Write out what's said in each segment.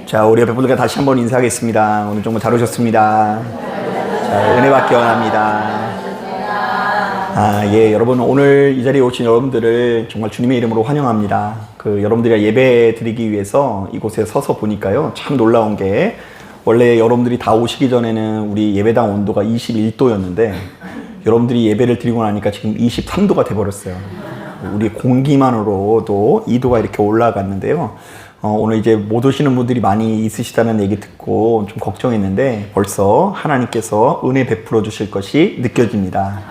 자, 우리 옆에 분들과 다시 한번 인사하겠습니다. 오늘 정말 잘 오셨습니다. 자, 은혜 받기 원합니다. 예, 여러분, 오늘 이 자리에 오신 여러분들을 정말 주님의 이름으로 환영합니다. 여러분들이 예배 드리기 위해서 이곳에 서서 보니까요, 참 놀라운 게, 원래 여러분들이 다 오시기 전에는 우리 예배당 온도가 21도였는데, 여러분들이 예배를 드리고 나니까 지금 23도가 돼버렸어요. 우리 공기만으로도 2도가 이렇게 올라갔는데요. 오늘 이제 못 오시는 분들이 많이 있으시다는 얘기 듣고 좀 걱정했는데, 벌써 하나님께서 은혜 베풀어 주실 것이 느껴집니다.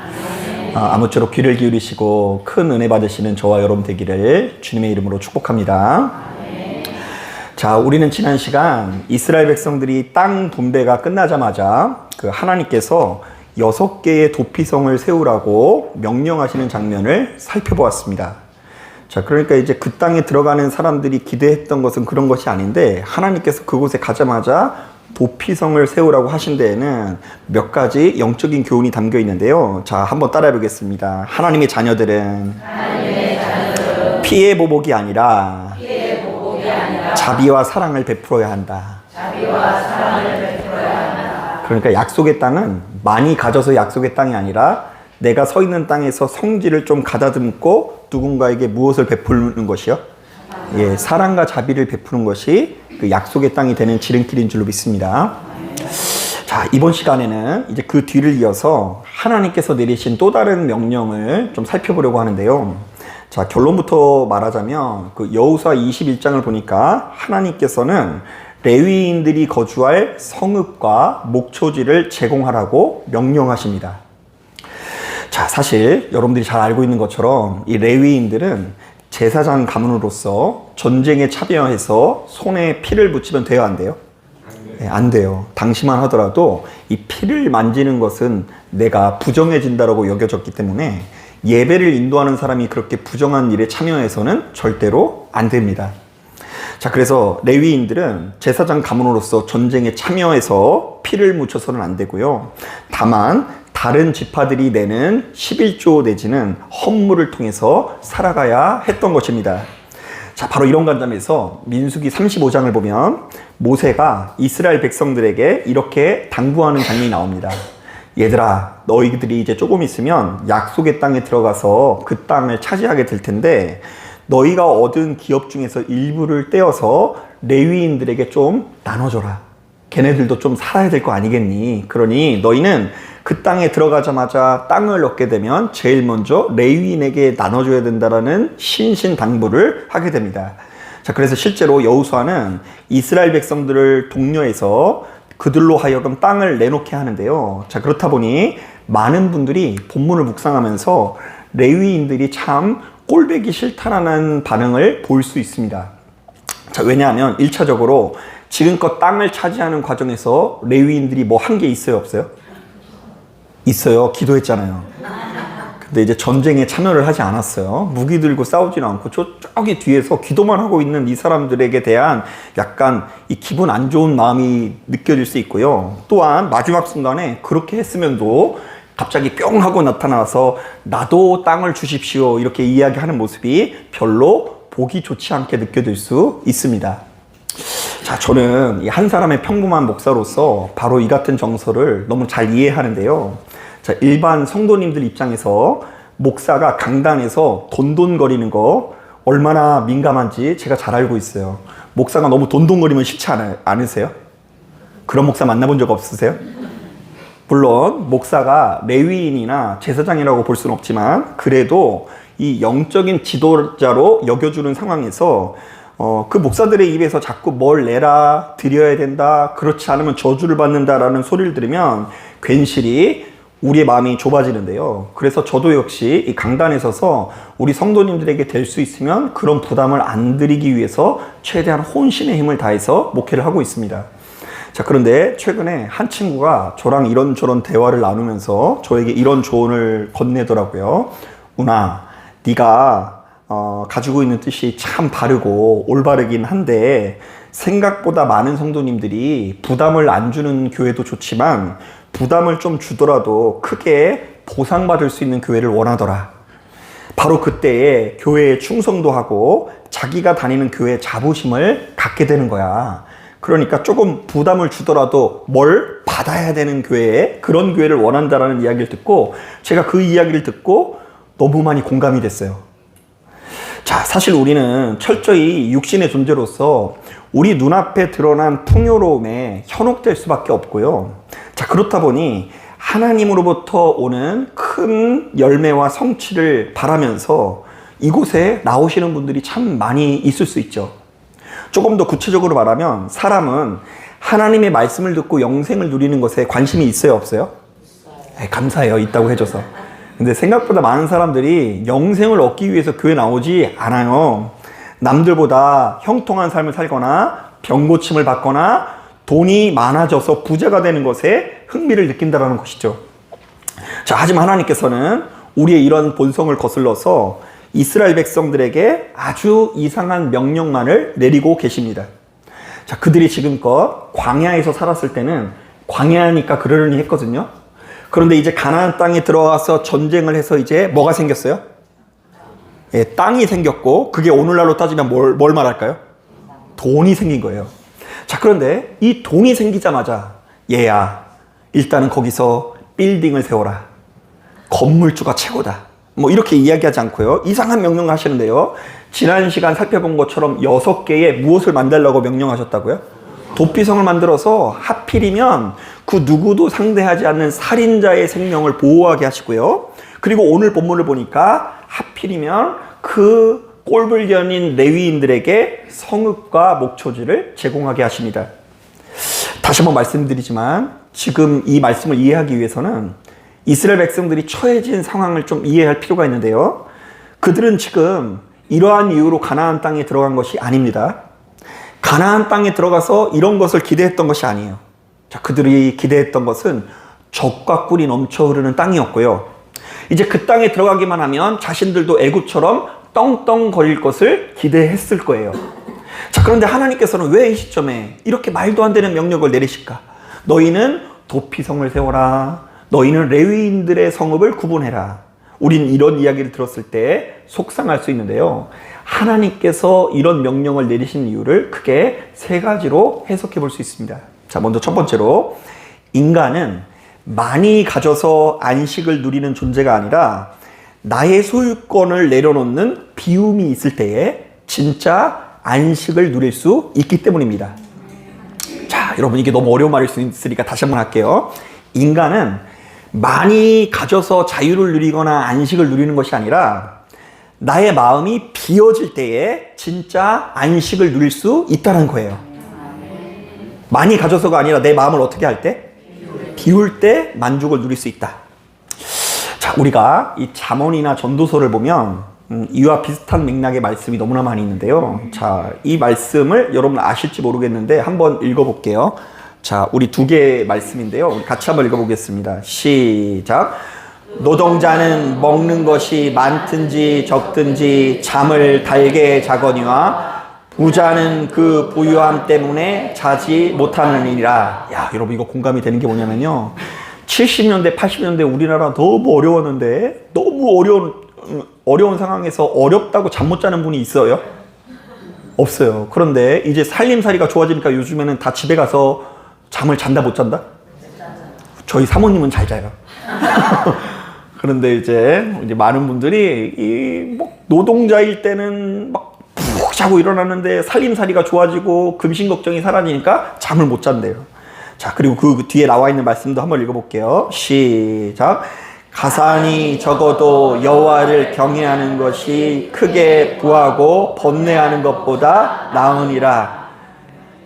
아무쪼록 귀를 기울이시고 큰 은혜 받으시는 저와 여러분 되기를 주님의 이름으로 축복합니다. 자, 우리는 지난 시간 이스라엘 백성들이 땅 분배가 끝나자마자 하나님께서 6개의 도피성을 세우라고 명령하시는 장면을 살펴보았습니다. 자, 그러니까 이제 그 땅에 들어가는 사람들이 기대했던 것은 그런 것이 아닌데, 하나님께서 그곳에 가자마자 도피성을 세우라고 하신 데에는 몇 가지 영적인 교훈이 담겨 있는데요. 자, 한번 따라해 보겠습니다. 하나님의 자녀들은 피해 보복이 아니라 자비와 사랑을 베풀어야 한다. 그러니까 약속의 땅은 많이 가져서 약속의 땅이 아니라 내가 서 있는 땅에서 성질을 좀 가다듬고 누군가에게 무엇을 베푸는 것이요? 예, 사랑과 자비를 베푸는 것이 그 약속의 땅이 되는 지름길인 줄로 믿습니다. 자, 이번 시간에는 이제 그 뒤를 이어서 하나님께서 내리신 또 다른 명령을 좀 살펴보려고 하는데요. 자, 결론부터 말하자면 여호수아 21장을 보니까 하나님께서는 레위인들이 거주할 성읍과 목초지를 제공하라고 명령하십니다. 자, 사실 여러분들이 잘 알고 있는 것처럼 이 레위인들은 제사장 가문으로서 전쟁에 참여해서 손에 피를 묻히면 돼요, 안 돼요? 네, 안 돼요. 당시만 하더라도 이 피를 만지는 것은 내가 부정해진다고 여겨졌기 때문에 예배를 인도하는 사람이 그렇게 부정한 일에 참여해서는 절대로 안 됩니다. 자, 그래서 레위인들은 제사장 가문으로서 전쟁에 참여해서 피를 묻혀서는 안 되고요. 다만 다른 지파들이 내는 11조 내지는 헌물을 통해서 살아가야 했던 것입니다. 자, 바로 이런 관점에서 민수기 35장을 보면 모세가 이스라엘 백성들에게 이렇게 당부하는 장면이 나옵니다. 얘들아, 너희들이 이제 조금 있으면 약속의 땅에 들어가서 그 땅을 차지하게 될 텐데, 너희가 얻은 기업 중에서 일부를 떼어서 레위인들에게 좀 나눠줘라. 걔네들도 좀 살아야 될 거 아니겠니? 그러니 너희는 그 땅에 들어가자마자 땅을 얻게 되면 제일 먼저 레위인에게 나눠줘야 된다라는 신신당부를 하게 됩니다. 자, 그래서 실제로 여호수아는 이스라엘 백성들을 독려해서 그들로 하여금 땅을 내놓게 하는데요. 자, 그렇다 보니 많은 분들이 본문을 묵상하면서 레위인들이 참 꼴보기 싫다라는 반응을 볼 수 있습니다. 자, 왜냐하면 1차적으로 지금껏 땅을 차지하는 과정에서 레위인들이 뭐 한 게 있어요, 없어요? 있어요. 기도했잖아요. 근데 이제 전쟁에 참여를 하지 않았어요. 무기 들고 싸우지는 않고 저기 뒤에서 기도만 하고 있는 이 사람들에게 대한 약간 이 기분 안 좋은 마음이 느껴질 수 있고요. 또한 마지막 순간에 그렇게 했으면도 갑자기 뿅 하고 나타나서 나도 땅을 주십시오 이렇게 이야기하는 모습이 별로 보기 좋지 않게 느껴질 수 있습니다. 자, 저는 한 사람의 평범한 목사로서 바로 이 같은 정서를 너무 잘 이해하는데요. 자, 일반 성도님들 입장에서 목사가 강단에서 돈돈거리는 거 얼마나 민감한지 제가 잘 알고 있어요. 목사가 너무 돈돈거리면 싫지 않으세요? 그런 목사 만나본 적 없으세요? 물론 목사가 레위인이나 제사장이라고 볼 수는 없지만 그래도 이 영적인 지도자로 여겨주는 상황에서 그 목사들의 입에서 자꾸 뭘 내라, 드려야 된다, 그렇지 않으면 저주를 받는다라는 소리를 들으면 괜시리 우리의 마음이 좁아지는데요. 그래서 저도 역시 이 강단에 서서 우리 성도님들에게 될 수 있으면 그런 부담을 안 드리기 위해서 최대한 혼신의 힘을 다해서 목회를 하고 있습니다. 자, 그런데 최근에 한 친구가 저랑 이런저런 대화를 나누면서 저에게 이런 조언을 건네더라고요. 운아, 네가 가지고 있는 뜻이 참 바르고 올바르긴 한데 생각보다 많은 성도님들이 부담을 안 주는 교회도 좋지만 부담을 좀 주더라도 크게 보상받을 수 있는 교회를 원하더라. 바로 그때에 교회에 충성도 하고 자기가 다니는 교회에 자부심을 갖게 되는 거야. 그러니까 조금 부담을 주더라도 뭘 받아야 되는 교회에, 그런 교회를 원한다라는 이야기를 듣고, 제가 그 이야기를 듣고 너무 많이 공감이 됐어요. 자, 사실 우리는 철저히 육신의 존재로서 우리 눈앞에 드러난 풍요로움에 현혹될 수밖에 없고요. 자, 그렇다 보니 하나님으로부터 오는 큰 열매와 성취를 바라면서 이곳에 나오시는 분들이 참 많이 있을 수 있죠. 조금 더 구체적으로 말하면 사람은 하나님의 말씀을 듣고 영생을 누리는 것에 관심이 있어요, 없어요? 네, 감사해요, 있다고 해줘서. 근데 생각보다 많은 사람들이 영생을 얻기 위해서 교회 나오지 않아요. 남들보다 형통한 삶을 살거나 병고침을 받거나 돈이 많아져서 부자가 되는 것에 흥미를 느낀다는 것이죠. 자, 하지만 하나님께서는 우리의 이런 본성을 거슬러서 이스라엘 백성들에게 아주 이상한 명령만을 내리고 계십니다. 자, 그들이 지금껏 광야에서 살았을 때는 광야니까 그러려니 했거든요. 그런데 이제 가나안 땅에 들어와서 전쟁을 해서 이제 뭐가 생겼어요? 예, 땅이 생겼고, 그게 오늘날로 따지면 뭘 말할까요? 돈이 생긴 거예요. 자, 그런데 이 돈이 생기자마자 얘야, 일단은 거기서 빌딩을 세워라. 건물주가 최고다. 뭐 이렇게 이야기하지 않고요. 이상한 명령을 하시는데요. 지난 시간 살펴본 것처럼 6개의 무엇을 만들라고 명령하셨다고요? 도피성을 만들어서 하필이면 그 누구도 상대하지 않는 살인자의 생명을 보호하게 하시고요. 그리고 오늘 본문을 보니까 하필이면 그 꼴불견인 레위인들에게 성읍과 목초지를 제공하게 하십니다. 다시 한번 말씀드리지만 지금 이 말씀을 이해하기 위해서는 이스라엘 백성들이 처해진 상황을 좀 이해할 필요가 있는데요. 그들은 지금 이러한 이유로 가나안 땅에 들어간 것이 아닙니다. 가나안 땅에 들어가서 이런 것을 기대했던 것이 아니에요. 자, 그들이 기대했던 것은 젖과 꿀이 넘쳐 흐르는 땅이었고요. 이제 그 땅에 들어가기만 하면 자신들도 애굽처럼 떵떵거릴 것을 기대했을 거예요. 자, 그런데 하나님께서는 왜 이 시점에 이렇게 말도 안 되는 명령을 내리실까? 너희는 도피성을 세워라. 너희는 레위인들의 성읍을 구분해라. 우린 이런 이야기를 들었을 때 속상할 수 있는데요. 하나님께서 이런 명령을 내리신 이유를 크게 3가지로 해석해 볼 수 있습니다. 자, 먼저 첫 번째로, 인간은 많이 가져서 안식을 누리는 존재가 아니라 나의 소유권을 내려놓는 비움이 있을 때에 진짜 안식을 누릴 수 있기 때문입니다. 자, 여러분, 이게 너무 어려운 말일 수 있으니까 다시 한번 할게요. 인간은 많이 가져서 자유를 누리거나 안식을 누리는 것이 아니라 나의 마음이 비어질 때에 진짜 안식을 누릴 수 있다는 거예요. 많이 가져서가 아니라 내 마음을 어떻게 할 때? 비울 때 만족을 누릴 수 있다. 자, 우리가 이 잠언이나 전도서를 보면 이와 비슷한 맥락의 말씀이 너무나 많이 있는데요. 자, 이 말씀을 여러분 아실지 모르겠는데 한번 읽어볼게요. 자, 우리 2개의 말씀인데요. 우리 같이 한번 읽어보겠습니다. 시작. 노동자는 먹는 것이 많든지 적든지 잠을 달게 자거니와 부자는 그 부유함 때문에 자지 못하느니라. 야, 여러분, 이거 공감이 되는 게 뭐냐면요. 70년대, 80년대 우리나라 너무 어려웠는데, 너무 어려운 상황에서 어렵다고 잠 못 자는 분이 있어요? 없어요. 그런데 이제 살림살이가 좋아지니까 요즘에는 다 집에 가서 잠을 잔다 못 잔다? 저희 사모님은 잘 자요. 그런데 이제 많은 분들이 뭐 노동자일 때는 막 푹 자고 일어나는데 살림살이가 좋아지고 금신 걱정이 사라지니까 잠을 못 잔대요. 자, 그리고 그 뒤에 나와 있는 말씀도 한번 읽어볼게요. 시작. 가산이 적어도 여호와를 경외하는 것이 크게 부하고 번뇌하는 것보다 나으니라.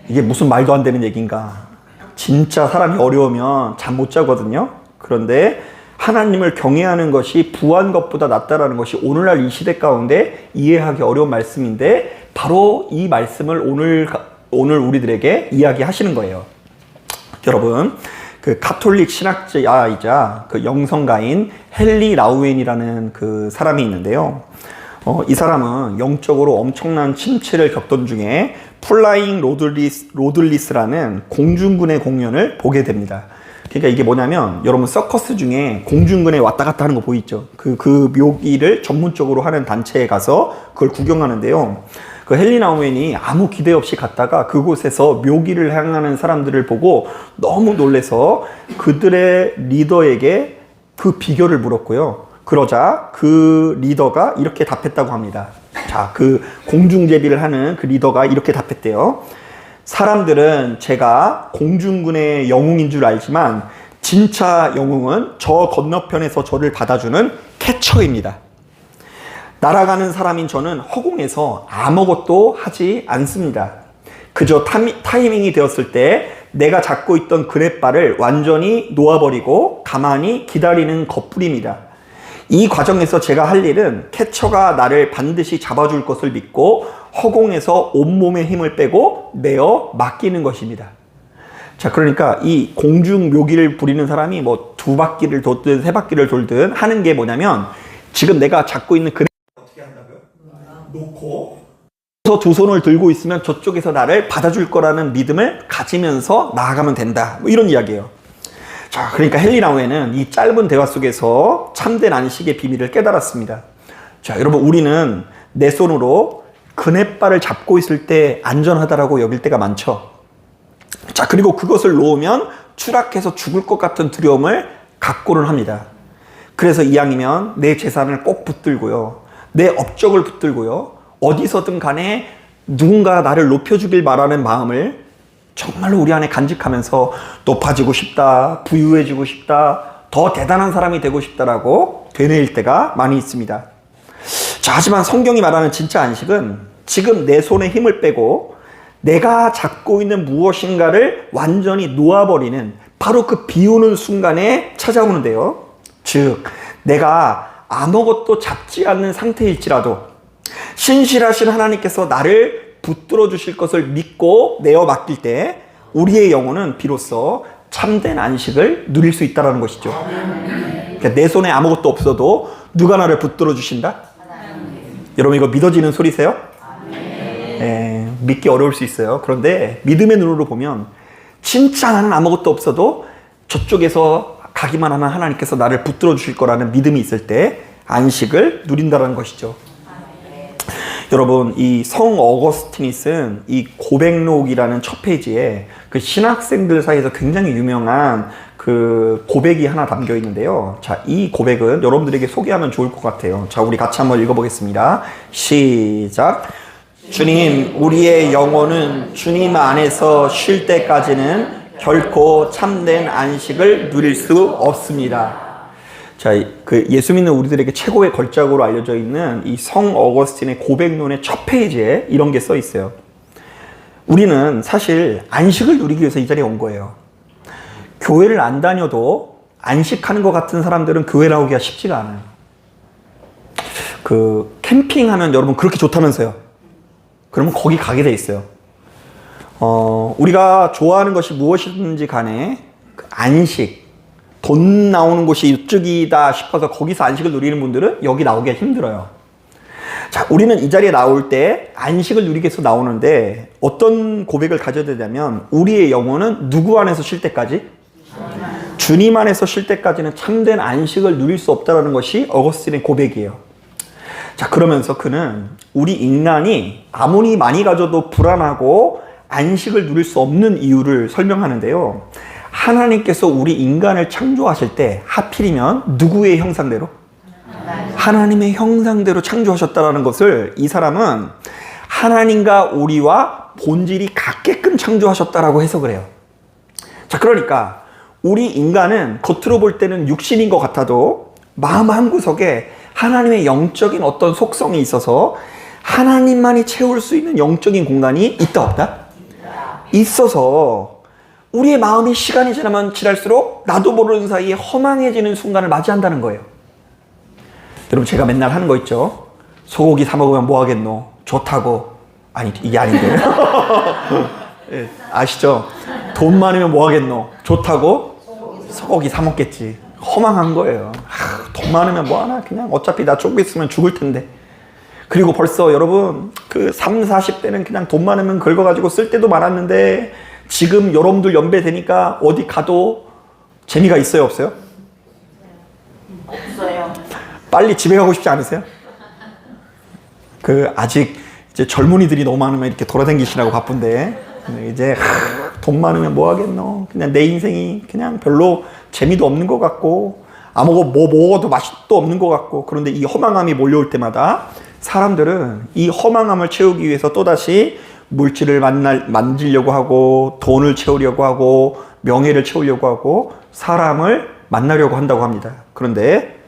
이게 무슨 말도 안 되는 얘기인가? 진짜 사람이 어려우면 잠 못 자거든요. 그런데 하나님을 경외하는 것이 부한 것보다 낫다라는 것이 오늘날 이 시대 가운데 이해하기 어려운 말씀인데, 바로 이 말씀을 오늘 우리들에게 이야기하시는 거예요. 여러분, 그 가톨릭 신학자이자 그 영성가인 헨리 라우엔이라는 그 사람이 있는데요. 이 사람은 영적으로 엄청난 침체를 겪던 중에 플라잉 로들리스라는 공중근의 공연을 보게 됩니다. 그러니까 이게 뭐냐면, 여러분 서커스 중에 공중근에 왔다 갔다 하는 거 보이죠? 그 묘기를 전문적으로 하는 단체에 가서 그걸 구경하는데요. 그 헨리 나우멘이 아무 기대 없이 갔다가 그곳에서 묘기를 향하는 사람들을 보고 너무 놀래서 그들의 리더에게 그 비결을 물었고요. 그러자 그 리더가 이렇게 답했다고 합니다. 자, 그 공중제비를 하는 그 리더가 이렇게 답했대요. 사람들은 제가 공중군의 영웅인 줄 알지만 진짜 영웅은 저 건너편에서 저를 받아주는 캐쳐입니다. 날아가는 사람인 저는 허공에서 아무것도 하지 않습니다. 그저 타이밍이 되었을 때 내가 잡고 있던 그랫발을 완전히 놓아버리고 가만히 기다리는 것뿐입니다. 이 과정에서 제가 할 일은 캐쳐가 나를 반드시 잡아줄 것을 믿고 허공에서 온몸의 힘을 빼고 내어 맡기는 것입니다. 자, 그러니까 이 공중 묘기를 부리는 사람이 뭐 2바퀴를 돌든 3바퀴를 돌든 하는 게 뭐냐면 지금 내가 잡고 있는 그릇 어떻게 한다고요? 놓고 두 손을 들고 있으면 저쪽에서 나를 받아줄 거라는 믿음을 가지면서 나아가면 된다. 뭐 이런 이야기예요. 자, 그러니까 헨리 나우멘은 이 짧은 대화 속에서 참된 안식의 비밀을 깨달았습니다. 자, 여러분, 우리는 내 손으로 그네발을 잡고 있을 때 안전하다라고 여길 때가 많죠. 자, 그리고 그것을 놓으면 추락해서 죽을 것 같은 두려움을 갖고는 합니다. 그래서 이왕이면 내 재산을 꼭 붙들고요. 내 업적을 붙들고요. 어디서든 간에 누군가 나를 높여주길 바라는 마음을 정말로 우리 안에 간직하면서 높아지고 싶다, 부유해지고 싶다, 더 대단한 사람이 되고 싶다라고 되뇌일 때가 많이 있습니다. 자, 하지만 성경이 말하는 진짜 안식은 지금 내 손에 힘을 빼고 내가 잡고 있는 무엇인가를 완전히 놓아버리는 바로 그 비우는 순간에 찾아오는데요. 즉, 내가 아무것도 잡지 않는 상태일지라도 신실하신 하나님께서 나를 붙들어 주실 것을 믿고 내어 맡길 때 우리의 영혼은 비로소 참된 안식을 누릴 수 있다는 것이죠. 그러니까 내 손에 아무것도 없어도 누가 나를 붙들어 주신다? 여러분, 이거 믿어지는 소리세요? 믿기 어려울 수 있어요. 그런데 믿음의 눈으로 보면 진짜 나는 아무것도 없어도 저쪽에서 가기만 하면 하나님께서 나를 붙들어 주실 거라는 믿음이 있을 때 안식을 누린다는 것이죠. 여러분, 이 성 어거스틴이 쓴 이 고백록이라는 첫 페이지에 그 신학생들 사이에서 굉장히 유명한 그 고백이 하나 담겨 있는데요. 자, 이 고백은 여러분들에게 소개하면 좋을 것 같아요. 자, 우리 같이 한번 읽어보겠습니다. 시작. 주님, 우리의 영혼은 주님 안에서 쉴 때까지는 결코 참된 안식을 누릴 수 없습니다. 자, 그 예수 믿는 우리들에게 최고의 걸작으로 알려져 있는 이 성 어거스틴의 고백론의 첫 페이지에 이런 게 써 있어요. 우리는 사실 안식을 누리기 위해서 이 자리에 온 거예요. 교회를 안 다녀도 안식하는 것 같은 사람들은 교회 나오기가 쉽지가 않아요. 그 캠핑하면 여러분 그렇게 좋다면서요. 그러면 거기 가게 돼 있어요. 우리가 좋아하는 것이 무엇이든지 간에 그 안식, 돈 나오는 곳이 이쪽이다 싶어서 거기서 안식을 누리는 분들은 여기 나오기가 힘들어요. 자, 우리는 이 자리에 나올 때 안식을 누리기 위해서 나오는데 어떤 고백을 가져야 되냐면 우리의 영혼은 누구 안에서 쉴 때까지? 주님 안에서 쉴 때까지는 참된 안식을 누릴 수 없다는 것이 어거스틴의 고백이에요. 자, 그러면서 그는 우리 인간이 아무리 많이 가져도 불안하고 안식을 누릴 수 없는 이유를 설명하는데요. 하나님께서 우리 인간을 창조하실 때 하필이면 누구의 형상대로? 하나님의 형상대로 창조하셨다는 것을 이 사람은 하나님과 우리와 본질이 같게끔 창조하셨다라고 해석을 해요. 자, 그러니까 우리 인간은 겉으로 볼 때는 육신인 것 같아도 마음 한구석에 하나님의 영적인 어떤 속성이 있어서 하나님만이 채울 수 있는 영적인 공간이 있다 없다? 있어서 우리의 마음이 시간이 지나면 지날수록 나도 모르는 사이에 허망해지는 순간을 맞이한다는 거예요. 여러분, 제가 맨날 하는 거 있죠? 소고기 사 먹으면 뭐 하겠노? 좋다고. 아니, 이게 아닌데. 네, 아시죠? 돈 많으면 뭐 하겠노? 좋다고? 소고기 사 먹겠지. 허망한 거예요. 돈 많으면 뭐 하나? 그냥 어차피 나 쫓고 있으면 죽을 텐데. 그리고 벌써 여러분 그 30, 40대는 그냥 돈 많으면 긁어가지고 쓸 때도 많았는데 지금 여러분들 연배 되니까 어디 가도 재미가 있어요, 없어요? 없어요. 빨리 집에 가고 싶지 않으세요? 그 아직 이제 젊은이들이 너무 많으면 이렇게 돌아다니시라고 바쁜데, 이제 돈 많으면 뭐 하겠노? 그냥 내 인생이 그냥 별로 재미도 없는 것 같고, 먹어도 맛도 없는 것 같고. 그런데 이 허망함이 몰려올 때마다 사람들은 이 허망함을 채우기 위해서 또다시 물질을 만지려고 하고, 돈을 채우려고 하고, 명예를 채우려고 하고, 사람을 만나려고 한다고 합니다. 그런데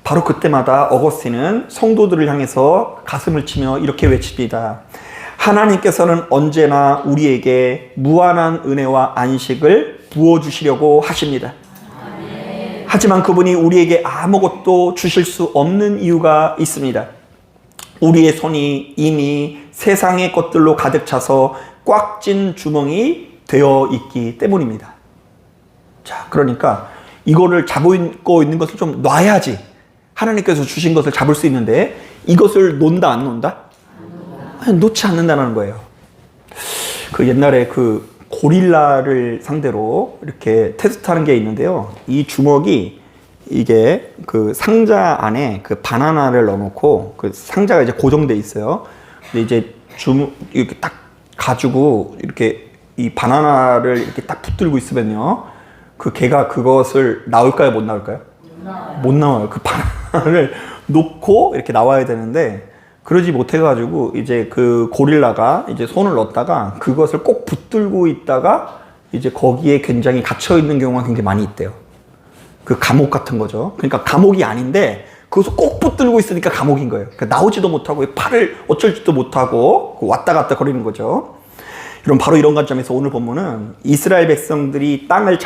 바로 그때마다 어거스틴은 성도들을 향해서 가슴을 치며 이렇게 외칩니다. 하나님께서는 언제나 우리에게 무한한 은혜와 안식을 부어주시려고 하십니다. 하지만 그분이 우리에게 아무것도 주실 수 없는 이유가 있습니다. 우리의 손이 이미 세상의 것들로 가득 차서 꽉 찐 주머니 되어 있기 때문입니다. 자, 그러니까 이거를 잡고 있는 것을 좀 놔야지 하나님께서 주신 것을 잡을 수 있는데, 이것을 놓는다 안 놓는다? 놓지 않는다는 거예요. 그 옛날에 그 고릴라를 상대로 이렇게 테스트하는 게 있는데요. 이 주먹이 이게 그 상자 안에 그 바나나를 넣어놓고, 그 상자가 이제 고정돼 있어요. 근데 이제 이렇게 딱 가지고 이렇게 이 바나나를 이렇게 딱 붙들고 있으면요, 그 개가 그것을 나올까요, 못 나올까요? 못 나와요. 그 바나나를 놓고 이렇게 나와야 되는데, 그러지 못해가지고 이제 그 고릴라가 이제 손을 넣었다가 그것을 꼭 붙들고 있다가 이제 거기에 굉장히 갇혀 있는 경우가 굉장히 많이 있대요. 그 감옥 같은 거죠. 그러니까 감옥이 아닌데 그것을 꼭 붙들고 있으니까 감옥인 거예요. 그러니까 나오지도 못하고 팔을 어쩔지도 못하고 왔다 갔다 거리는 거죠. 여러분, 바로 이런 관점에서 오늘 본문은 이스라엘 백성들이 땅을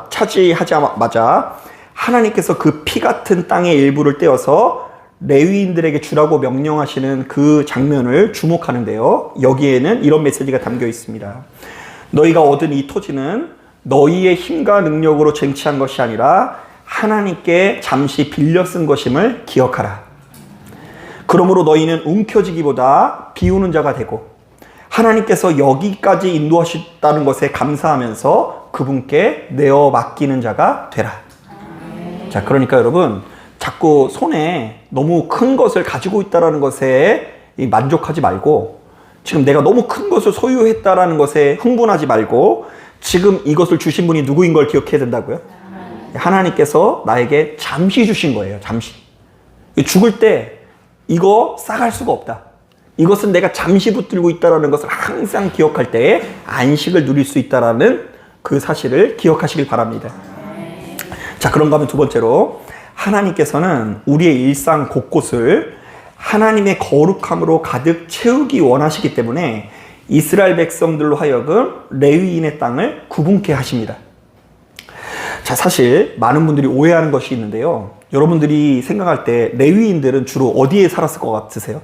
차지하자마자 하나님께서 그 피 같은 땅의 일부를 떼어서 레위인들에게 주라고 명령하시는 그 장면을 주목하는데요. 여기에는 이런 메시지가 담겨 있습니다. 너희가 얻은 이 토지는 너희의 힘과 능력으로 쟁취한 것이 아니라 하나님께 잠시 빌려 쓴 것임을 기억하라. 그러므로 너희는 움켜쥐기보다 비우는 자가 되고, 하나님께서 여기까지 인도하셨다는 것에 감사하면서 그분께 내어 맡기는 자가 되라. 자, 그러니까 여러분, 자꾸 손에 너무 큰 것을 가지고 있다는 것에 만족하지 말고, 지금 내가 너무 큰 것을 소유했다는 것에 흥분하지 말고, 지금 이것을 주신 분이 누구인 걸 기억해야 된다고요? 하나님께서 나에게 잠시 주신 거예요. 잠시. 죽을 때 이거 싸갈 수가 없다. 이것은 내가 잠시 붙들고 있다는 것을 항상 기억할 때에 안식을 누릴 수 있다는 그 사실을 기억하시길 바랍니다. 자, 그런가 하면 두 번째로, 하나님께서는 우리의 일상 곳곳을 하나님의 거룩함으로 가득 채우기 원하시기 때문에 이스라엘 백성들로 하여금 레위인의 땅을 구분케 하십니다. 자, 사실 많은 분들이 오해하는 것이 있는데요. 여러분들이 생각할 때 레위인들은 주로 어디에 살았을 것 같으세요?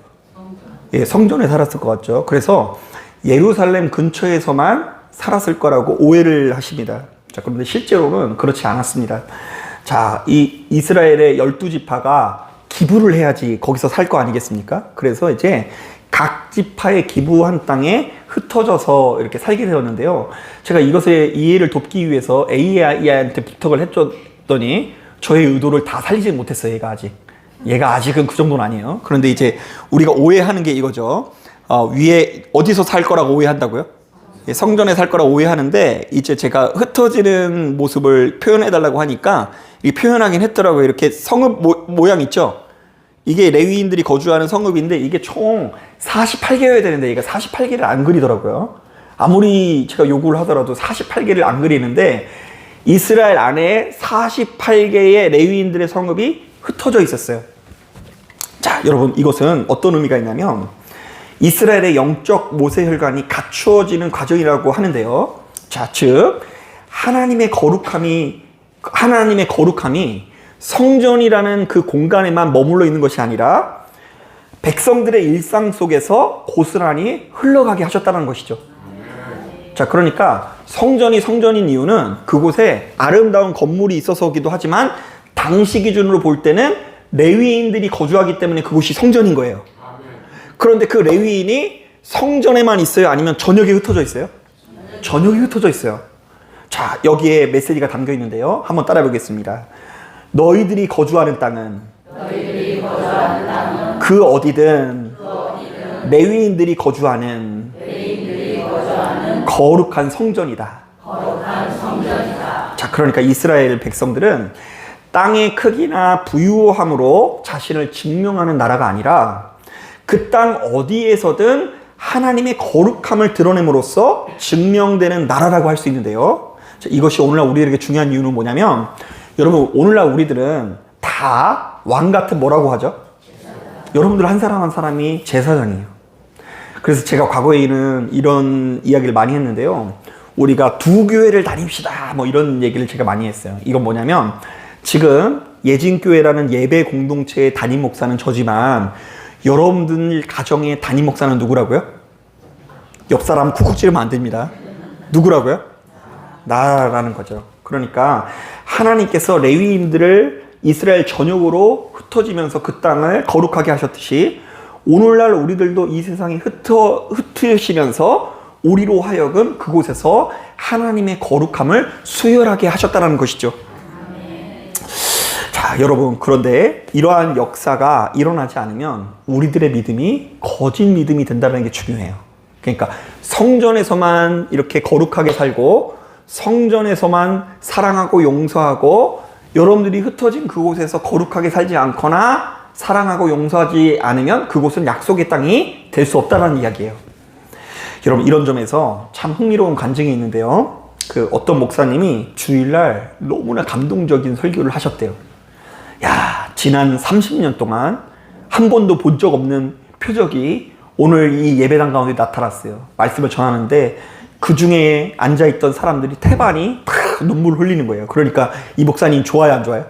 예, 성전에 살았을 것 같죠. 그래서 예루살렘 근처에서만 살았을 거라고 오해를 하십니다. 자, 그런데 실제로는 그렇지 않았습니다. 자, 이 이스라엘의 12지파가 기부를 해야지 거기서 살 거 아니겠습니까? 그래서 이제 각 지파의 기부한 땅에 흩어져서 이렇게 살게 되었는데요. 제가 이것의 이해를 돕기 위해서 AI한테 부탁을 해줬더니 저의 의도를 다 살리지 못했어요. 얘가 아직은 그 정도는 아니에요. 그런데 이제 우리가 오해하는 게 이거죠. 위에 어디서 살 거라고 오해한다고요? 성전에 살 거라고 오해하는데, 이제 제가 흩어지는 모습을 표현해달라고 하니까 이 표현하긴 했더라고요. 이렇게 성읍 모양 있죠? 이게 레위인들이 거주하는 성읍인데 이게 총 48개여야 되는데 얘가 48개를 안 그리더라고요. 아무리 제가 요구를 하더라도 48개를 안 그리는데 이스라엘 안에 48개의 레위인들의 성읍이 흩어져 있었어요. 자, 여러분, 이것은 어떤 의미가 있냐면 이스라엘의 영적 모세혈관이 갖추어지는 과정이라고 하는데요. 자, 즉 하나님의 거룩함이 성전이라는 그 공간에만 머물러 있는 것이 아니라 백성들의 일상 속에서 고스란히 흘러가게 하셨다는 것이죠. 자, 그러니까 성전이 성전인 이유는 그곳에 아름다운 건물이 있어서기도 하지만 당시 기준으로 볼 때는 레위인들이 거주하기 때문에 그곳이 성전인 거예요. 그런데 그 레위인이 성전에만 있어요? 아니면 전역에 흩어져 있어요? 전역에 흩어져 있어요. 자, 여기에 메시지가 담겨 있는데요. 한번 따라 보겠습니다. 너희들이 거주하는 땅은 그 어디든 레위인들이 거주하는 거룩한 성전이다. 자, 그러니까 이스라엘 백성들은 땅의 크기나 부유함으로 자신을 증명하는 나라가 아니라 그 땅 어디에서든 하나님의 거룩함을 드러냄으로써 증명되는 나라라고 할 수 있는데요. 자, 이것이 오늘날 우리에게 중요한 이유는 뭐냐면, 여러분, 오늘날 우리들은 다 왕 같은 뭐라고 하죠? 여러분들 한 사람 한 사람이 제사장이에요. 그래서 제가 과거에 이런 이야기를 많이 했는데요. 우리가 두 교회를 다닙시다, 뭐 이런 얘기를 제가 많이 했어요. 이건 뭐냐면, 지금 예진교회라는 예배 공동체의 담임 목사는 저지만 여러분들 가정의 담임 목사는 누구라고요? 옆 사람 쿡쿡 찌르면 안 됩니다. 누구라고요? 나라는 거죠. 그러니까 하나님께서 레위인들을 이스라엘 전역으로 흩어지면서 그 땅을 거룩하게 하셨듯이 오늘날 우리들도 이 세상에 흩으시면서 우리로 하여금 그곳에서 하나님의 거룩함을 수혈하게 하셨다는 것이죠. 자, 여러분, 그런데 이러한 역사가 일어나지 않으면 우리들의 믿음이 거짓 믿음이 된다는 게 중요해요. 그러니까 성전에서만 이렇게 거룩하게 살고 성전에서만 사랑하고 용서하고 여러분들이 흩어진 그곳에서 거룩하게 살지 않거나 사랑하고 용서하지 않으면 그곳은 약속의 땅이 될 수 없다는 이야기예요. 여러분, 이런 점에서 참 흥미로운 간증이 있는데요. 그 어떤 목사님이 주일날 너무나 감동적인 설교를 하셨대요. 야, 지난 30년 동안 한 번도 본 적 없는 표적이 오늘 이 예배당 가운데 나타났어요. 말씀을 전하는데 그 중에 앉아있던 사람들이 태반이 탁 눈물 흘리는 거예요. 그러니까 이 목사님 좋아요, 안 좋아요?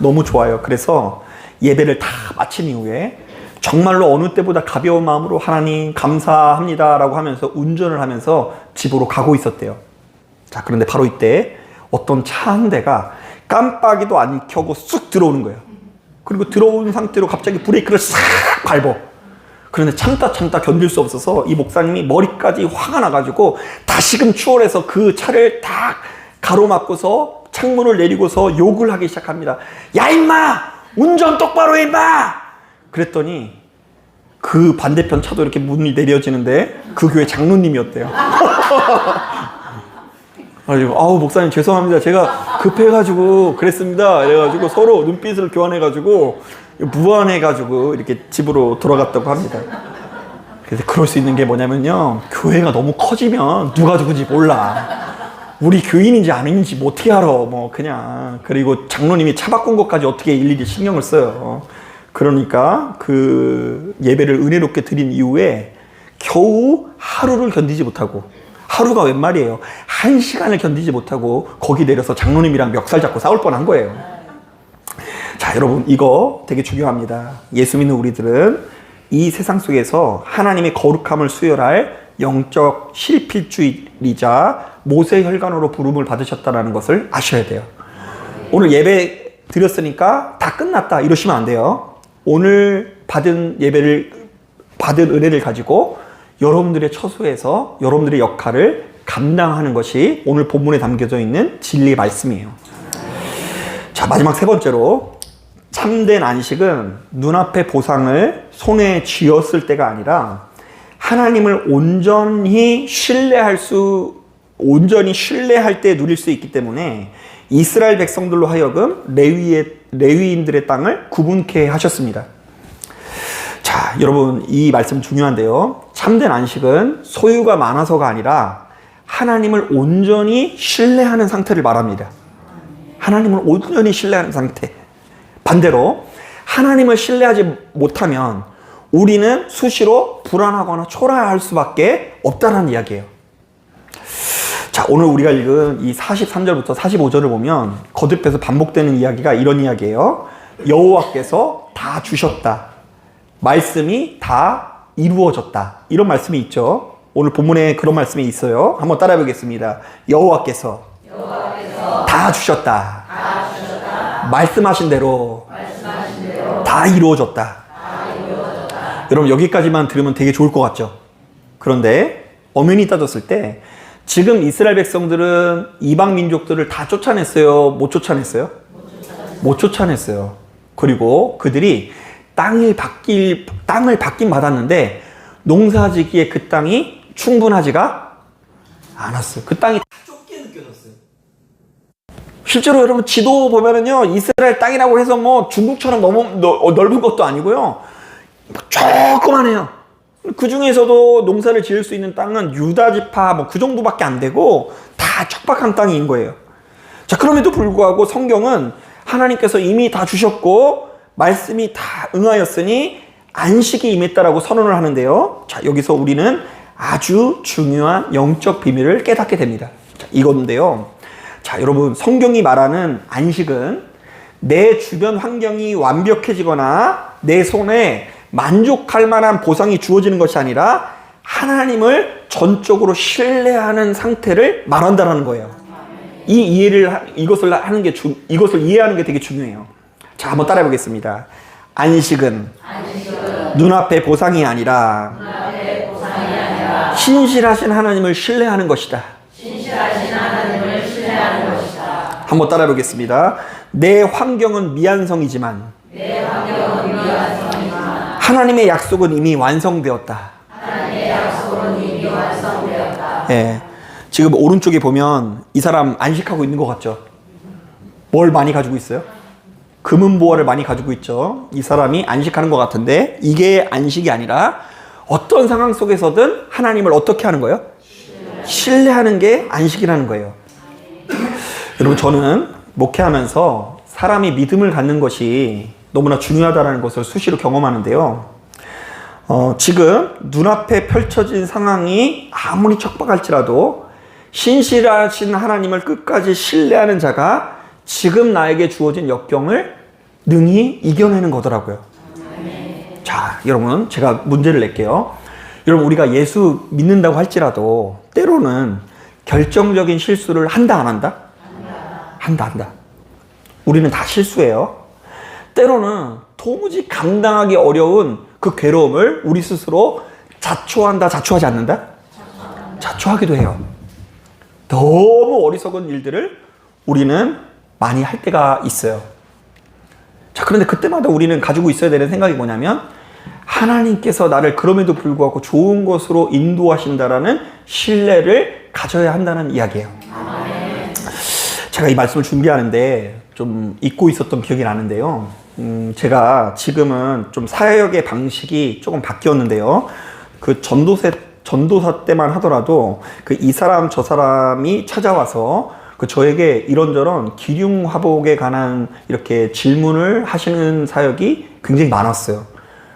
너무 좋아요. 그래서 예배를 다 마친 이후에 정말로 어느 때보다 가벼운 마음으로 하나님 감사합니다 라고 하면서 운전을 하면서 집으로 가고 있었대요. 자, 그런데 바로 이때 어떤 차 한 대가 깜빡이도 안 켜고 쑥 들어오는 거예요. 그리고 들어온 상태로 갑자기 브레이크를 싹 밟어. 그런데 참다 견딜 수 없어서 이 목사님이 머리까지 화가 나가지고 다시금 추월해서 그 차를 딱 가로막고서 창문을 내리고서 욕을 하기 시작합니다. 야, 임마! 운전 똑바로 해, 임마! 그랬더니 그 반대편 차도 이렇게 문이 내려지는데 그 교회 장로님이었대요. 아우, 목사님 죄송합니다. 제가 급해가지고 그랬습니다. 그래가지고 서로 눈빛을 교환해가지고 무안해가지고 이렇게 집으로 돌아갔다고 합니다. 그래서 그럴 수 있는 게 뭐냐면요. 교회가 너무 커지면 누가 누군지 몰라. 우리 교인인지 아닌지 뭐 어떻게 알아. 뭐 그냥. 그리고 장로님이 차 바꾼 것까지 어떻게 일일이 신경을 써요. 그러니까 그 예배를 은혜롭게 드린 이후에 겨우 하루를 견디지 못하고, 하루가 웬 말이에요. 1시간을 견디지 못하고 거기 내려서 장로님이랑 멱살 잡고 싸울 뻔한 거예요. 자, 여러분, 이거 되게 중요합니다. 예수 믿는 우리들은 이 세상 속에서 하나님의 거룩함을 수혈할 영적 실필주이자 모세 혈관으로 부름을 받으셨다는 것을 아셔야 돼요. 오늘 예배 드렸으니까 다 끝났다 이러시면 안 돼요. 오늘 받은 은혜를 가지고 여러분들의 처소에서 여러분들의 역할을 감당하는 것이 오늘 본문에 담겨져 있는 진리의 말씀이에요. 자, 마지막 세 번째로, 참된 안식은 눈앞의 보상을 손에 쥐었을 때가 아니라 하나님을 온전히 신뢰할 때 누릴 수 있기 때문에 이스라엘 백성들로 하여금 레위인들의 땅을 구분케 하셨습니다. 자, 여러분, 이 말씀 중요한데요. 참된 안식은 소유가 많아서가 아니라 하나님을 온전히 신뢰하는 상태를 말합니다. 하나님을 온전히 신뢰하는 상태. 반대로 하나님을 신뢰하지 못하면 우리는 수시로 불안하거나 초라할 수밖에 없다는 이야기예요. 자, 오늘 우리가 읽은 이 43절부터 45절을 보면 거듭해서 반복되는 이야기가 이런 이야기예요. 여호와께서 다 주셨다. 말씀이 다 이루어졌다. 이런 말씀이 있죠. 오늘 본문에 그런 말씀이 있어요. 한번 따라해 보겠습니다. 여호와께서 다 주셨다. 말씀하신 대로 다 이루어졌다. 여러분, 여기까지만 들으면 되게 좋을 것 같죠? 그런데 엄연히 따졌을 때 지금 이스라엘 백성들은 이방 민족들을 다 쫓아냈어요? 못 쫓아냈어요? 못 쫓아냈어요. 그리고 그들이 땅을 받긴 받았는데 농사지기에 그 땅이 충분하지가 않았어요. 그 땅이 다 좁게 느껴졌어요. 실제로 여러분 지도 보면은요, 이스라엘 땅이라고 해서 뭐 중국처럼 너무 넓은 것도 아니고요, 조그만해요. 그 중에서도 농사를 지을 수 있는 땅은 유다 지파 뭐 그 정도밖에 안 되고 다 척박한 땅인 거예요. 자, 그럼에도 불구하고 성경은 하나님께서 이미 다 주셨고 말씀이 다 응하였으니 안식이 임했다라고 선언을 하는데요. 자, 여기서 우리는 아주 중요한 영적 비밀을 깨닫게 됩니다. 자, 이건데요. 자, 여러분, 성경이 말하는 안식은 내 주변 환경이 완벽해지거나 내 손에 만족할 만한 보상이 주어지는 것이 아니라 하나님을 전적으로 신뢰하는 상태를 말한다는 거예요. 이것을 이해하는 게 되게 중요해요. 자, 한번 따라해 보겠습니다. 안식은 눈앞의 보상이 아니라 신실하신 하나님을 신뢰하는 것이다. 한번 따라해 보겠습니다. 내 환경은 미완성이지만 하나님의 약속은 이미 완성되었다. 예. 지금 오른쪽에 보면 이 사람 안식하고 있는 것 같죠? 뭘 많이 가지고 있어요? 금은보화를 많이 가지고 있죠. 이 사람이 안식하는 것 같은데 이게 안식이 아니라 어떤 상황 속에서든 하나님을 어떻게 하는 거예요? 신뢰하는 게 안식이라는 거예요. 여러분, 저는 목회하면서 사람이 믿음을 갖는 것이 너무나 중요하다는 것을 수시로 경험하는데요. 지금 눈앞에 펼쳐진 상황이 아무리 척박할지라도 신실하신 하나님을 끝까지 신뢰하는 자가 지금 나에게 주어진 역경을 능히 이겨내는 거더라고요. 자, 여러분, 제가 문제를 낼게요. 여러분, 우리가 예수 믿는다고 할지라도 때로는 결정적인 실수를 한다, 안 한다? 한다. 우리는 다 실수해요. 때로는 도무지 감당하기 어려운 그 괴로움을 우리 스스로 자초한다, 자초하지 않는다? 자초하기도 해요. 너무 어리석은 일들을 우리는 많이 할 때가 있어요. 자, 그런데 그때마다 우리는 가지고 있어야 되는 생각이 뭐냐면 하나님께서 나를 그럼에도 불구하고 좋은 것으로 인도하신다라는 신뢰를 가져야 한다는 이야기예요. 제가 이 말씀을 준비하는데 좀 잊고 있었던 기억이 나는데요. 제가 지금은 좀 사역의 방식이 조금 바뀌었는데요. 그 전도사 때만 하더라도 그 이 사람 저 사람이 찾아와서 그 저에게 이런저런 기륭화복에 관한 이렇게 질문을 하시는 사역이 굉장히 많았어요.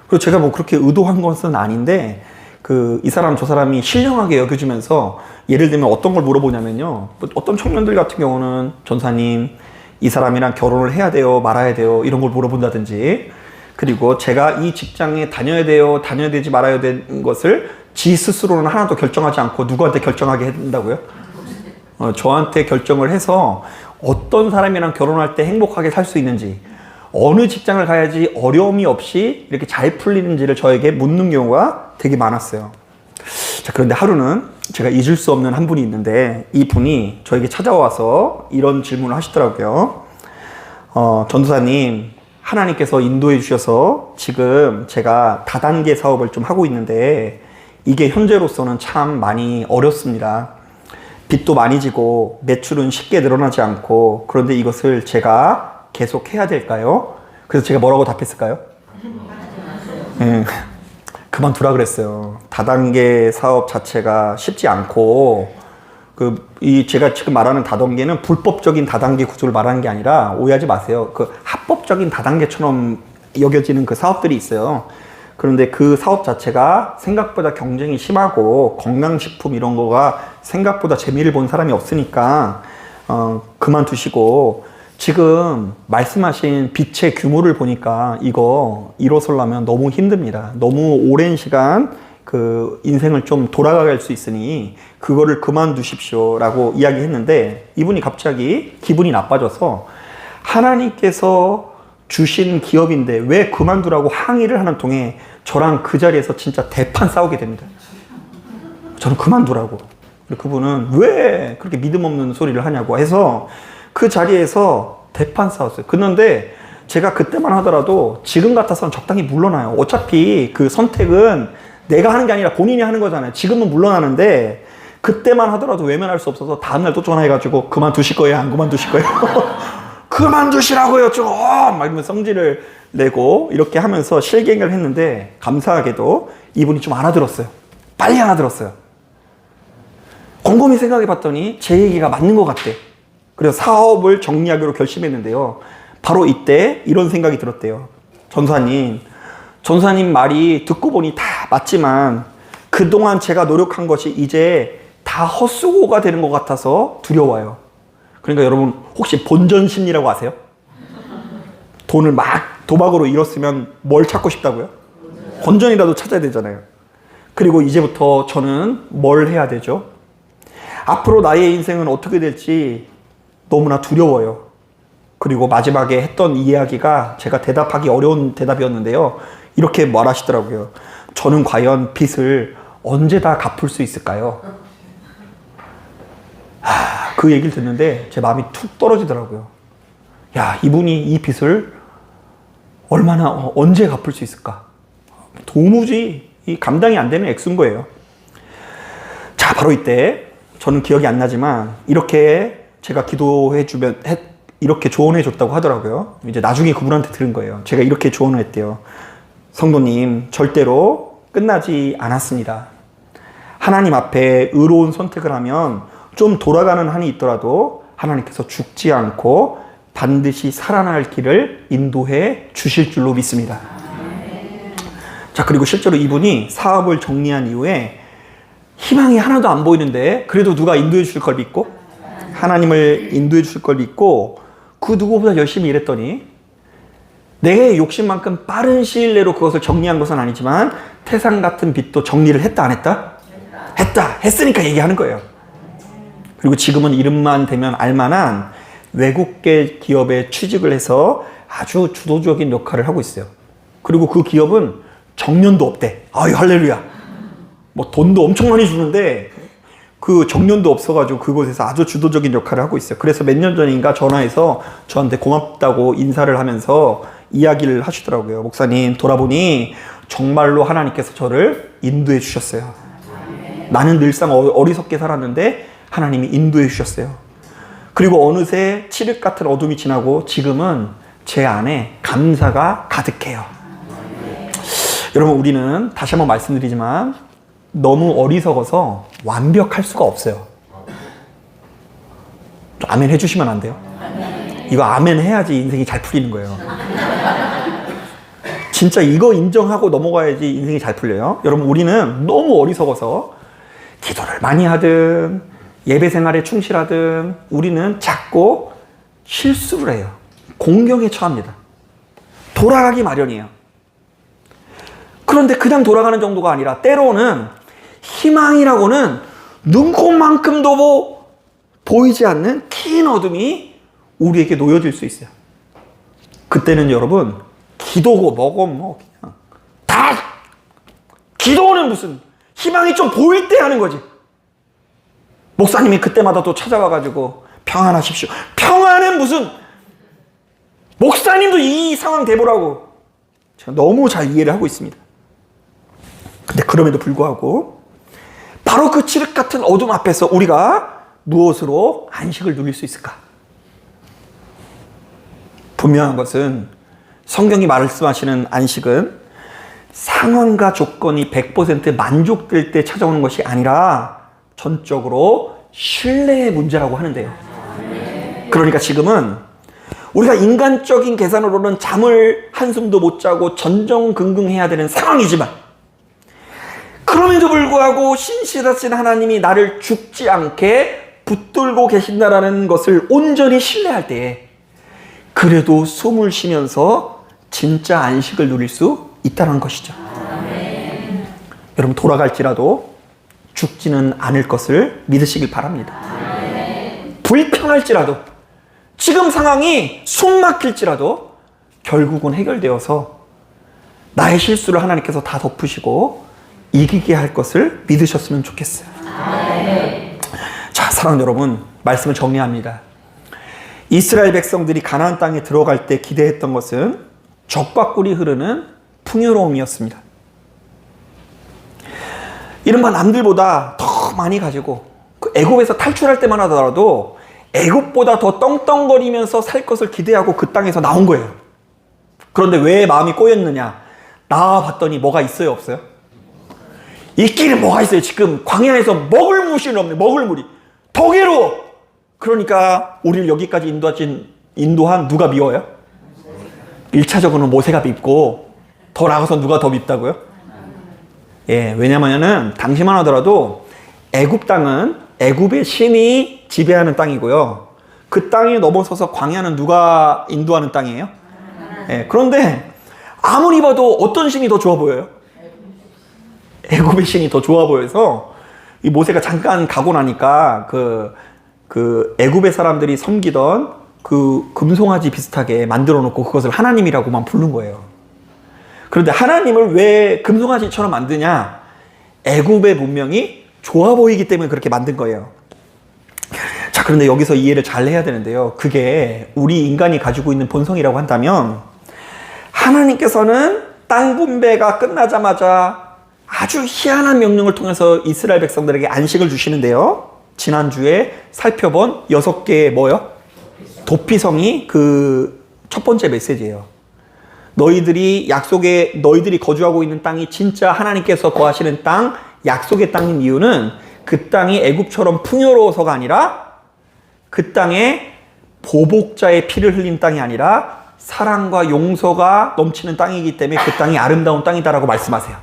그리고 제가 뭐 그렇게 의도한 것은 아닌데 그 이 사람 저 사람이 신령하게 여겨주면서 예를 들면 어떤 걸 물어보냐면요. 어떤 청년들 같은 경우는 전사님 이 사람이랑 결혼을 해야 돼요, 말아야 돼요, 이런 걸 물어본다든지, 그리고 제가 이 직장에 다녀야 돼요, 다녀야 되지 말아야 되는 것을 지 스스로는 하나도 결정하지 않고 누구한테 결정하게 한다고요? 저한테 결정을 해서 어떤 사람이랑 결혼할 때 행복하게 살 수 있는지, 어느 직장을 가야지 어려움이 없이 이렇게 잘 풀리는지를 저에게 묻는 경우가 되게 많았어요. 자, 그런데 하루는 제가 잊을 수 없는 한 분이 있는데 이 분이 저에게 찾아와서 이런 질문을 하시더라고요. 전도사님, 하나님께서 인도해 주셔서 지금 제가 다단계 사업을 좀 하고 있는데 이게 현재로서는 참 많이 어렵습니다. 빚도 많이 지고 매출은 쉽게 늘어나지 않고, 그런데 이것을 제가 계속 해야 될까요? 그래서 제가 뭐라고 답했을까요? 네, 그만두라 그랬어요. 다단계 사업 자체가 쉽지 않고, 제가 지금 말하는 다단계는 불법적인 다단계 구조를 말하는 게 아니라 오해하지 마세요. 그 합법적인 다단계처럼 여겨지는 그 사업들이 있어요. 그런데 그 사업 자체가 생각보다 경쟁이 심하고 건강식품 이런 거가 생각보다 재미를 본 사람이 없으니까 그만두시고, 지금 말씀하신 빛의 규모를 보니까 이거 이뤄서려면 너무 힘듭니다. 너무 오랜 시간 그 인생을 좀 돌아가게 할 수 있으니 그거를 그만두십시오 라고 이야기했는데, 이분이 갑자기 기분이 나빠져서 하나님께서 주신 기업인데 왜 그만두라고 항의를 하는 통에 저랑 그 자리에서 진짜 대판 싸우게 됩니다. 저는 그만두라고. 그분은 왜 그렇게 믿음 없는 소리를 하냐고 해서 그 자리에서 대판 싸웠어요. 그런데 제가 그때만 하더라도 지금 같아서는 적당히 물러나요. 어차피 그 선택은 내가 하는 게 아니라 본인이 하는 거잖아요. 지금은 물러나는데 그때만 하더라도 외면할 수 없어서 다음날 또 전화해가지고 그만두실 거예요? 안 그만두실 거예요? 그만두시라고요 좀! 막 이러면서 성질을 내고 이렇게 하면서 실갱을 했는데 감사하게도 이분이 좀 알아들었어요. 빨리 알아들었어요. 곰곰이 생각해 봤더니 제 얘기가 맞는 것 같대. 그래서 사업을 정리하기로 결심했는데요. 바로 이때 이런 생각이 들었대요. 전사님 말이 듣고 보니 다 맞지만 그동안 제가 노력한 것이 이제 다 헛수고가 되는 것 같아서 두려워요. 그러니까 여러분 혹시 본전 심리라고 아세요? 돈을 막 도박으로 잃었으면 뭘 찾고 싶다고요? 본전이라도 찾아야 되잖아요. 그리고 이제부터 저는 뭘 해야 되죠? 앞으로 나의 인생은 어떻게 될지 너무나 두려워요. 그리고 마지막에 했던 이야기가 제가 대답하기 어려운 대답이었는데요. 이렇게 말하시더라고요. 저는 과연 빚을 언제 다 갚을 수 있을까요? 그 얘기를 듣는데 제 마음이 툭 떨어지더라고요. 야, 이분이 이 빚을 언제 갚을 수 있을까? 도무지 감당이 안 되는 액수인 거예요. 자, 바로 이때 저는 기억이 안 나지만 이렇게 제가 이렇게 조언해 줬다고 하더라고요. 이제 나중에 그분한테 들은 거예요. 제가 이렇게 조언을 했대요. 성도님, 절대로 끝나지 않았습니다. 하나님 앞에 의로운 선택을 하면 좀 돌아가는 한이 있더라도 하나님께서 죽지 않고 반드시 살아날 길을 인도해 주실 줄로 믿습니다. 자, 그리고 실제로 이분이 사업을 정리한 이후에 희망이 하나도 안 보이는데 그래도 누가 인도해 주실 걸 믿고 하나님을 인도해 주실 걸 믿고 그 누구보다 열심히 일했더니 내 욕심만큼 빠른 시일 내로 그것을 정리한 것은 아니지만 태산 같은 빚도 정리를 했다 안 했다? 했다. 했으니까 얘기하는 거예요. 그리고 지금은 이름만 대면 알만한 외국계 기업에 취직을 해서 아주 주도적인 역할을 하고 있어요. 그리고 그 기업은 정년도 없대. 아유, 할렐루야. 뭐 돈도 엄청 많이 주는데 그 정년도 없어가지고 그곳에서 아주 주도적인 역할을 하고 있어요. 그래서 몇 년 전인가 전화해서 저한테 고맙다고 인사를 하면서 이야기를 하시더라고요. 목사님, 돌아보니 정말로 하나님께서 저를 인도해 주셨어요. 나는 늘상 어리석게 살았는데 하나님이 인도해 주셨어요. 그리고 어느새 칠흑 같은 어둠이 지나고 지금은 제 안에 감사가 가득해요. 여러분, 우리는 다시 한번 말씀드리지만 너무 어리석어서 완벽할 수가 없어요. 아멘 해주시면 안 돼요? 이거 아멘 해야지 인생이 잘 풀리는 거예요. 진짜 이거 인정하고 넘어가야지 인생이 잘 풀려요. 여러분, 우리는 너무 어리석어서 기도를 많이 하든 예배 생활에 충실하든 우리는 자꾸 실수를 해요. 공경에 처합니다. 돌아가기 마련이에요. 그런데 그냥 돌아가는 정도가 아니라 때로는 희망이라고는 눈곱만큼도 보이지 않는 긴 어둠이 우리에게 놓여질 수 있어요. 그때는 여러분 기도고 뭐고 뭐 그냥 다 기도는 무슨 희망이 좀 보일 때 하는 거지. 목사님이 그때마다 또 찾아와가지고 평안하십시오. 평안은 무슨 목사님도 이 상황 대보라고 제가 너무 잘 이해를 하고 있습니다. 근데 그럼에도 불구하고 바로 그 칠흑 같은 어둠 앞에서 우리가 무엇으로 안식을 누릴 수 있을까? 분명한 것은 성경이 말씀하시는 안식은 상황과 조건이 100% 만족될 때 찾아오는 것이 아니라 전적으로 신뢰의 문제라고 하는데요. 그러니까 지금은 우리가 인간적인 계산으로는 잠을 한숨도 못 자고 전전긍긍해야 되는 상황이지만 그럼에도 불구하고 신실하신 하나님이 나를 죽지 않게 붙들고 계신다라는 것을 온전히 신뢰할 때에 그래도 숨을 쉬면서 진짜 안식을 누릴 수 있다는 것이죠. 여러분, 돌아갈지라도 죽지는 않을 것을 믿으시길 바랍니다. 불평할지라도 지금 상황이 숨 막힐지라도 결국은 해결되어서 나의 실수를 하나님께서 다 덮으시고 이기게 할 것을 믿으셨으면 좋겠어요. 자, 사랑하는 여러분, 말씀을 정리합니다. 이스라엘 백성들이 가나안 땅에 들어갈 때 기대했던 것은 젖과 꿀이 흐르는 풍요로움이었습니다. 이른바 남들보다 더 많이 가지고 그 애굽에서 탈출할 때만 하더라도 애굽보다 더 떵떵거리면서 살 것을 기대하고 그 땅에서 나온 거예요. 그런데 왜 마음이 꼬였느냐? 나와봤더니 뭐가 있어요, 없어요? 있기는 뭐가 있어요. 지금 광야에서 먹을 물이 없네. 먹을 물이 더 괴로워. 그러니까 우리를 여기까지 인도한 누가 미워요? 1차적으로는 모세가 밉고 더 나가서 누가 더 밉다고요? 예, 왜냐면은 당시만 하더라도 애굽 땅은 애굽의 신이 지배하는 땅이고요. 그 땅에 넘어서서 광야는 누가 인도하는 땅이에요? 예, 그런데 아무리 봐도 어떤 신이 더 좋아 보여요? 애굽의 신이 더 좋아 보여서 이 모세가 잠깐 가고 나니까 그 애굽의 사람들이 섬기던 그 금송아지 비슷하게 만들어 놓고 그것을 하나님이라고만 부른 거예요. 그런데 하나님을 왜 금송아지처럼 만드냐? 애굽의 문명이 좋아 보이기 때문에 그렇게 만든 거예요. 자, 그런데 여기서 이해를 잘 해야 되는데요. 그게 우리 인간이 가지고 있는 본성이라고 한다면 하나님께서는 땅 분배가 끝나자마자 아주 희한한 명령을 통해서 이스라엘 백성들에게 안식을 주시는데요. 지난주에 살펴본 6개의 뭐요? 도피성이 그 첫 번째 메시지예요. 너희들이 거주하고 있는 땅이 진짜 하나님께서 거하시는 땅, 약속의 땅인 이유는 그 땅이 애굽처럼 풍요로워서가 아니라 그 땅에 보복자의 피를 흘린 땅이 아니라 사랑과 용서가 넘치는 땅이기 때문에 그 땅이 아름다운 땅이다라고 말씀하세요.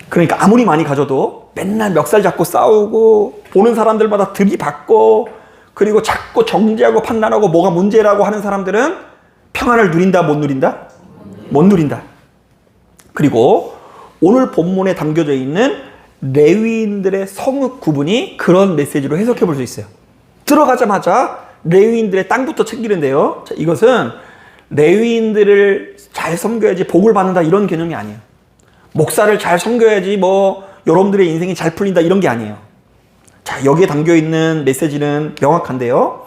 그러니까 아무리 많이 가져도 맨날 멱살 잡고 싸우고 보는 사람들마다 들이받고 그리고 자꾸 정죄하고 판단하고 뭐가 문제라고 하는 사람들은 평안을 누린다, 못 누린다? 못 누린다. 그리고 오늘 본문에 담겨져 있는 레위인들의 성읍 구분이 그런 메시지로 해석해 볼 수 있어요. 들어가자마자 레위인들의 땅부터 챙기는데요. 자, 이것은 레위인들을 잘 섬겨야지 복을 받는다 이런 개념이 아니에요. 목사를 잘 섬겨야지 뭐 여러분들의 인생이 잘 풀린다 이런 게 아니에요. 자, 여기에 담겨있는 메시지는 명확한데요.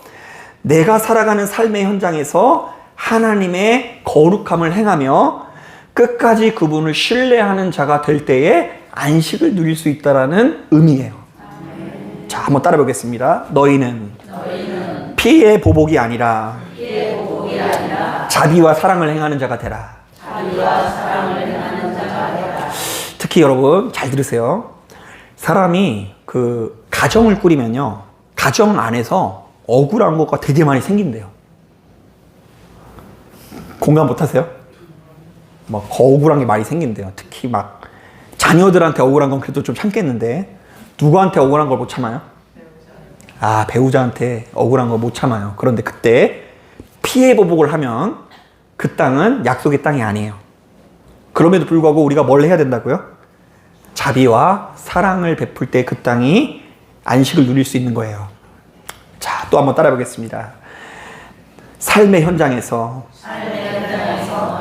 내가 살아가는 삶의 현장에서 하나님의 거룩함을 행하며 끝까지 그분을 신뢰하는 자가 될 때에 안식을 누릴 수 있다는 의미예요. 자, 한번 따라 보겠습니다. 너희는 피의 보복이 아니라 자비와 사랑을 행하는 자가 되라. 특히 여러분 잘 들으세요. 사람이 그 가정을 꾸리면요, 가정 안에서 억울한 것과 되게 많이 생긴대요. 공감 못 하세요? 막 억울한 게 많이 생긴대요. 특히 막 자녀들한테 억울한 건 그래도 좀 참겠는데 누구한테 억울한 걸 못 참아요? 배우자한테 억울한 거 못 참아요. 그런데 그때 피해 보복을 하면 그 땅은 약속의 땅이 아니에요. 그럼에도 불구하고 우리가 뭘 해야 된다고요? 자비와 사랑을 베풀 때 그 땅이 안식을 누릴 수 있는 거예요. 자, 또 한번 따라 보겠습니다. 삶의 현장에서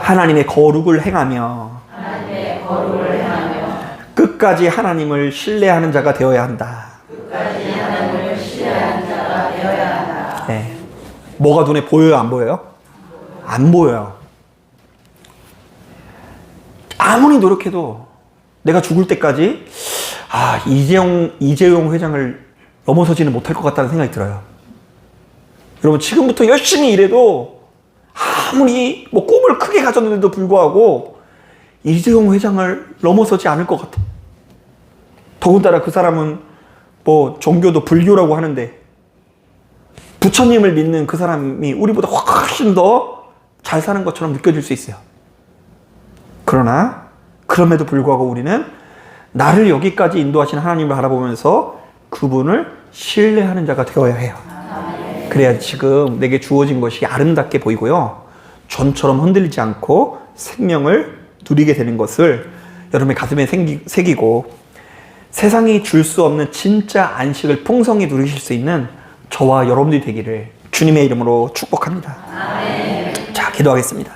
하나님의 거룩을 행하며 끝까지 하나님을 신뢰하는 자가 되어야 한다. 네. 뭐가 눈에 보여요, 안 보여요? 안 보여요. 아무리 노력해도 내가 죽을 때까지 이재용 회장을 넘어서지는 못할 것 같다는 생각이 들어요. 여러분, 지금부터 열심히 일해도 아무리 뭐 꿈을 크게 가졌는데도 불구하고 이재용 회장을 넘어서지 않을 것 같아. 더군다나 그 사람은 뭐 종교도 불교라고 하는데 부처님을 믿는 그 사람이 우리보다 훨씬 더 잘 사는 것처럼 느껴질 수 있어요. 그러나 그럼에도 불구하고 우리는 나를 여기까지 인도하신 하나님을 바라보면서 그분을 신뢰하는 자가 되어야 해요. 그래야 지금 내게 주어진 것이 아름답게 보이고요, 전처럼 흔들리지 않고 생명을 누리게 되는 것을 여러분의 가슴에 새기고 세상이 줄 수 없는 진짜 안식을 풍성히 누리실 수 있는 저와 여러분들이 되기를 주님의 이름으로 축복합니다. 자, 기도하겠습니다.